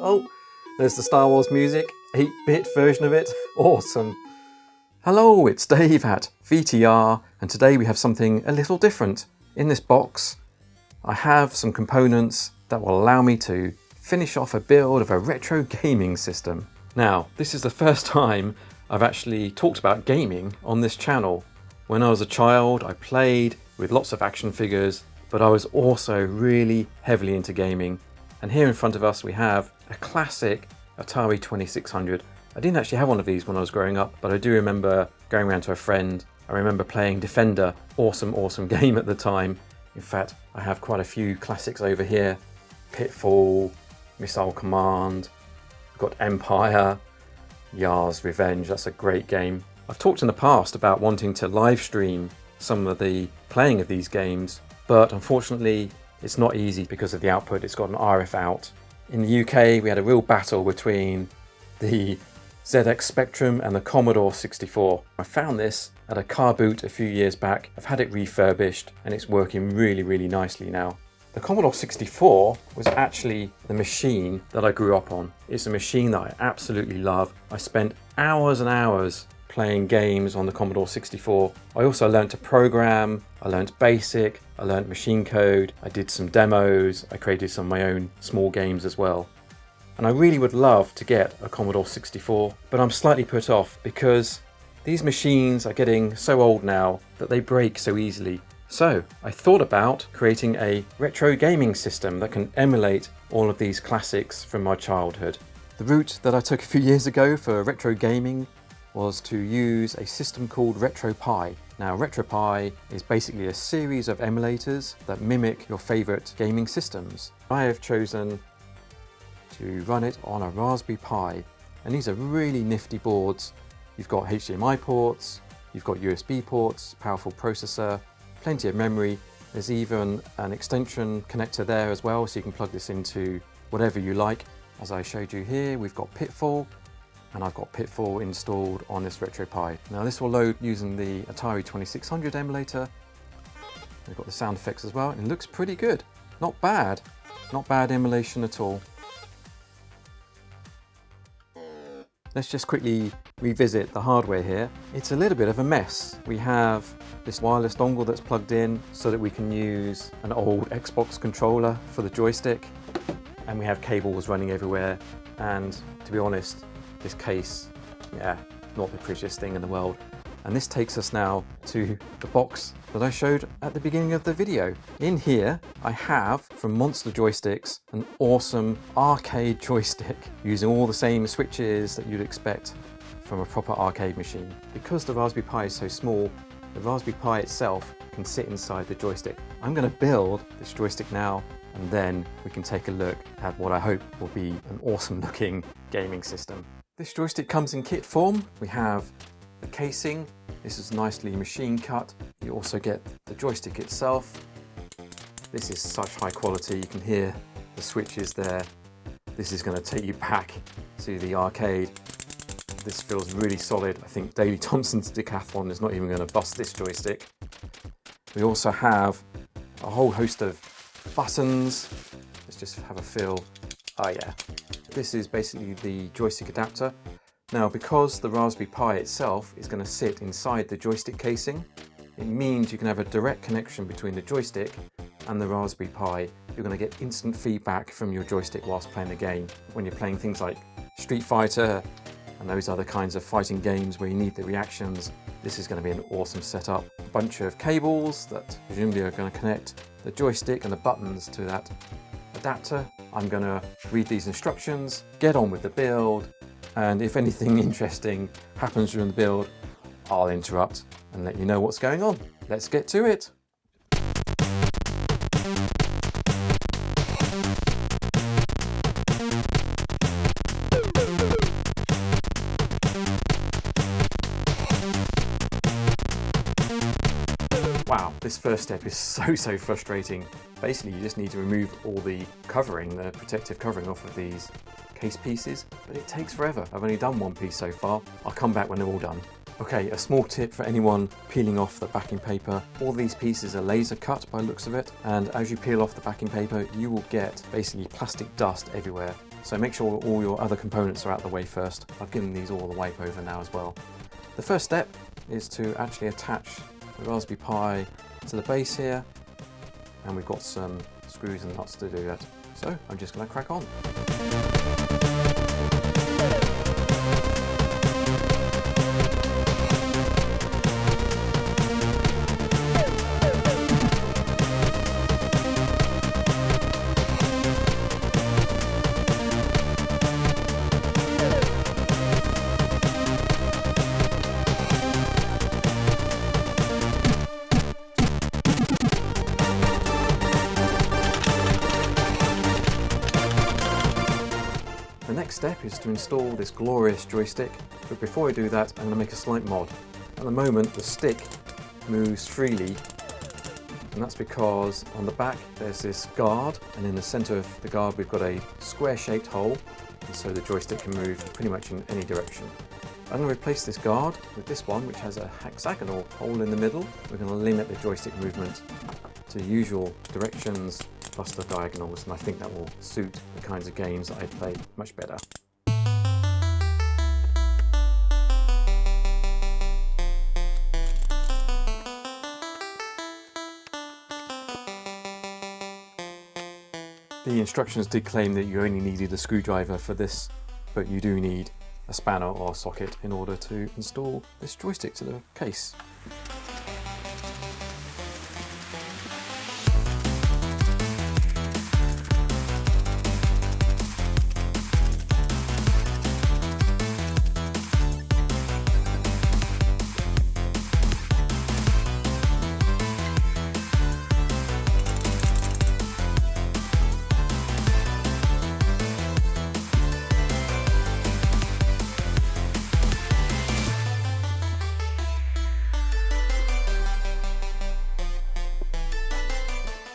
Oh, there's the Star Wars music, 8-bit version of it. Awesome. Hello, it's Dave at VTR, and today we have something a little different. In this box, I have some components that will allow me to finish off a build of a retro gaming system. Now, this is the first time I've actually talked about gaming on this channel. When I was a child, I played with lots of action figures, but I was also really heavily into gaming. And here in front of us we have a classic Atari 2600. I didn't actually have one of these when I was growing up, but I do remember going around to a friend. I remember playing Defender, awesome game at the time. In fact, I have quite a few classics over here. Pitfall, Missile Command, we've got Empire, Yar's Revenge, that's a great game. I've talked in the past about wanting to live stream some of the playing of these games, but unfortunately it's not easy because of the output. It's got an RF out. In the UK we had a real battle between the ZX Spectrum and the Commodore 64. I found this at a car boot a few years back. I've had it refurbished and it's working really nicely now. The Commodore 64 was actually the machine that I grew up on. It's a machine that I absolutely love. I spent hours and hours playing games on the Commodore 64. I also learned to program, I learned BASIC, I learned machine code, I did some demos, I created some of my own small games as well. And I really would love to get a Commodore 64, but I'm slightly put off because these machines are getting so old now that they break so easily. So I thought about creating a retro gaming system that can emulate all of these classics from my childhood. The route that I took a few years ago for retro gaming was to use a system called RetroPie. Now, RetroPie is basically a series of emulators that mimic your favorite gaming systems. I have chosen to run it on a Raspberry Pi, and these are really nifty boards. You've got HDMI ports, you've got USB ports, powerful processor, plenty of memory. There's even an extension connector there as well, so you can plug this into whatever you like. As I showed you here, we've got Pitfall, and I've got Pitfall installed on this RetroPie. Now this will load using the Atari 2600 emulator. We've got the sound effects as well, and it looks pretty good. Not bad emulation at all. Let's just quickly revisit the hardware here. It's a little bit of a mess. We have this wireless dongle that's plugged in so that we can use an old Xbox controller for the joystick, and we have cables running everywhere, and to be honest, this case, not the prettiest thing in the world. And this takes us now to the box that I showed at the beginning of the video. In here, I have, from Monster Joysticks, an awesome arcade joystick using all the same switches that you'd expect from a proper arcade machine. Because the Raspberry Pi is so small, the Raspberry Pi itself can sit inside the joystick. I'm going to build this joystick now, and then we can take a look at what I hope will be an awesome looking gaming system. This joystick comes in kit form. We have the casing. This is nicely machine cut. You also get the joystick itself. This is such high quality. You can hear the switches there. This is going to take you back to the arcade. This feels really solid. I think Daley Thompson's Decathlon is not even going to bust this joystick. We also have a whole host of buttons. Let's just have a feel. Oh yeah. This is basically the joystick adapter. Now, because the Raspberry Pi itself is going to sit inside the joystick casing, it means you can have a direct connection between the joystick and the Raspberry Pi. You're going to get instant feedback from your joystick whilst playing the game. When you're playing things like Street Fighter and those other kinds of fighting games where you need the reactions, this is going to be an awesome setup. A bunch of cables that presumably are going to connect the joystick and the buttons to that adapter. I'm going to read these instructions, get on with the build, and if anything interesting happens during the build, I'll interrupt and let you know what's going on. Let's get to it. Wow, this first step is so frustrating. Basically, you just need to remove all the covering, the protective covering off of these case pieces, but it takes forever. I've only done one piece so far. I'll come back when they're all done. Okay, a small tip for anyone peeling off the backing paper. All these pieces are laser cut by the looks of it, and as you peel off the backing paper, you will get basically plastic dust everywhere. So make sure all your other components are out of the way first. I've given these all a wipe over now as well. The first step is to actually attach the Raspberry Pi to the base here, and we've got some screws and nuts to do that. So I'm just going to crack on. The next step is to install this glorious joystick, but before I do that I'm going to make a slight mod. At the moment the stick moves freely, and that's because on the back there's this guard, and in the centre of the guard we've got a square shaped hole, and so the joystick can move pretty much in any direction. I'm going to replace this guard with this one, which has a hexagonal hole in the middle. We're going to limit the joystick movement to the usual directions plus the diagonals, and I think that will suit the kinds of games that I play much better. The instructions did claim that you only needed a screwdriver for this, but you do need a spanner or a socket in order to install this joystick to the case.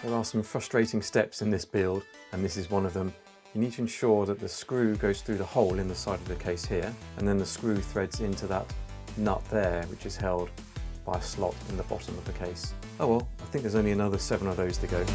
There are some frustrating steps in this build, and this is one of them. You need to ensure that the screw goes through the hole in the side of the case here, and then the screw threads into that nut there, which is held by a slot in the bottom of the case. Oh well, I think there's only another 7 of those to go.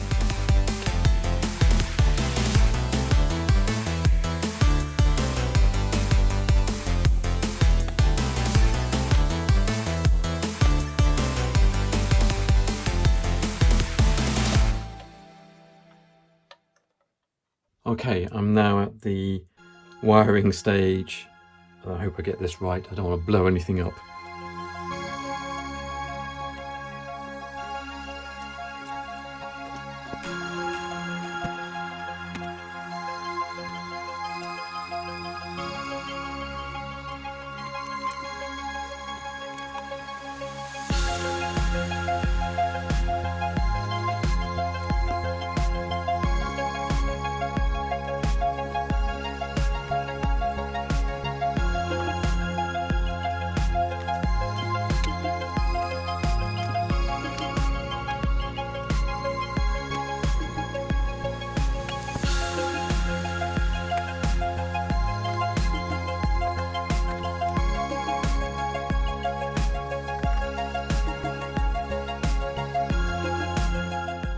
Okay, I'm now at the wiring stage. I hope I get this right. I don't want to blow anything up.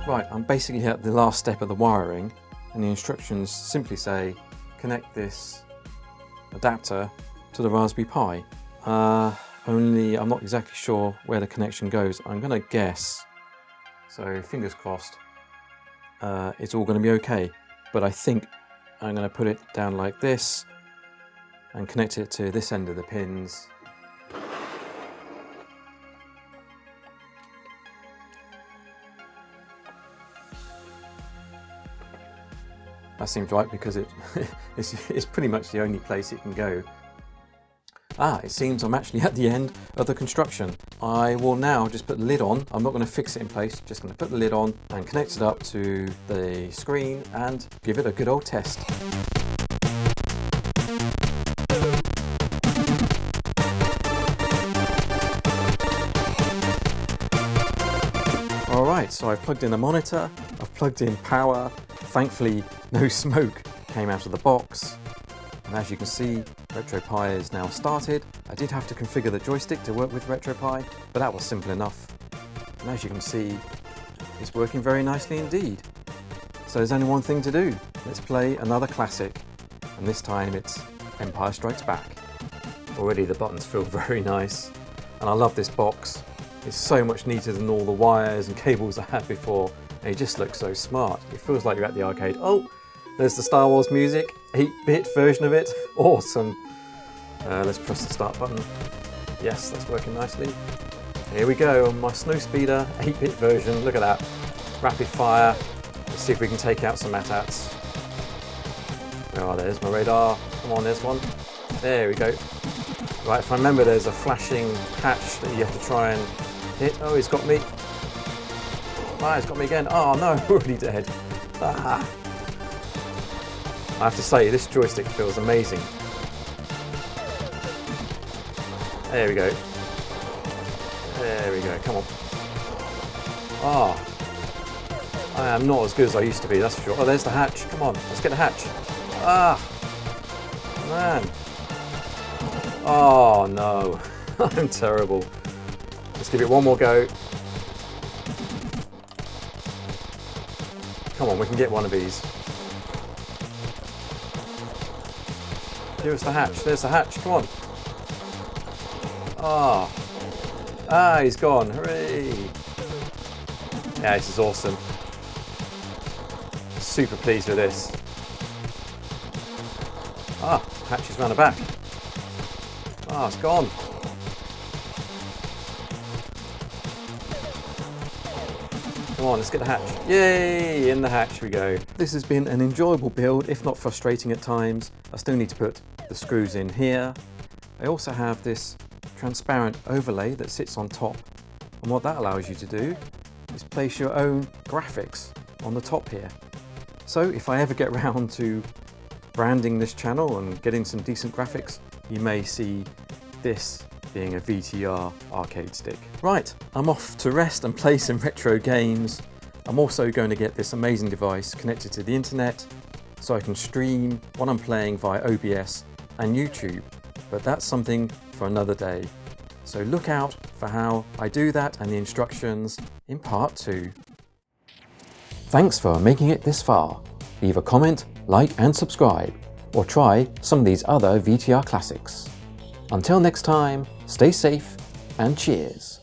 Right, I'm basically at the last step of the wiring, and the instructions simply say connect this adapter to the Raspberry Pi. Only I'm not exactly sure where the connection goes. I'm going to guess, so fingers crossed, it's all going to be okay. But I think I'm going to put it down like this and connect it to this end of the pins. That seems right because it's pretty much the only place it can go. It seems I'm actually at the end of the construction. I will now just put the lid on. I'm not going to fix it in place, just going to put the lid on and connect it up to the screen and give it a good old test. Alright, so I've plugged in the monitor, I've plugged in power. Thankfully, no smoke came out of the box, and as you can see, RetroPie is now started. I did have to configure the joystick to work with RetroPie, but that was simple enough. And as you can see, it's working very nicely indeed. So there's only one thing to do. Let's play another classic. and this time it's Empire Strikes Back. Already the buttons feel very nice, and I love this box. It's so much neater than all the wires and cables I had before, and it just looks so smart. It feels like you're at the arcade. Oh, there's the Star Wars music, 8-bit version of it. Awesome. Let's press the start button. Yes, that's working nicely. Here we go on my Snowspeeder 8-bit version. Look at that. Rapid fire. Let's see if we can take out some AT-ATs. Oh, there's my radar. Come on, there's one. There we go. Right, if I remember, there's a flashing hatch that you have to try and hit. Oh, he's got me. Ah, he's got me again. Oh no, I'm already dead. Ah. I have to say, this joystick feels amazing. There we go. There we go, come on. Ah. I am not as good as I used to be, that's for sure. Oh, there's the hatch. Come on, let's get the hatch. Ah. Man. Oh no, I'm terrible. Let's give it one more go. Come on, we can get one of these. Give us the hatch, there's the hatch, come on. Ah, he's gone, hooray. Yeah, this is awesome. Super pleased with this. Ah, hatch is round the back. Ah, it's gone. Come on, let's get the hatch. Yay, in the hatch we go. This has been an enjoyable build, if not frustrating at times. I still need to put the screws in here. I also have this transparent overlay that sits on top. And what that allows you to do is place your own graphics on the top here. So if I ever get round to branding this channel and getting some decent graphics, you may see this being a VTR arcade stick. Right, I'm off to rest and play some retro games. I'm also going to get this amazing device connected to the internet so I can stream what I'm playing via OBS and YouTube, but that's something for another day. So look out for how I do that and the instructions in part 2. Thanks for making it this far. Leave a comment, like and subscribe, or try some of these other VTR classics. Until next time, stay safe and cheers.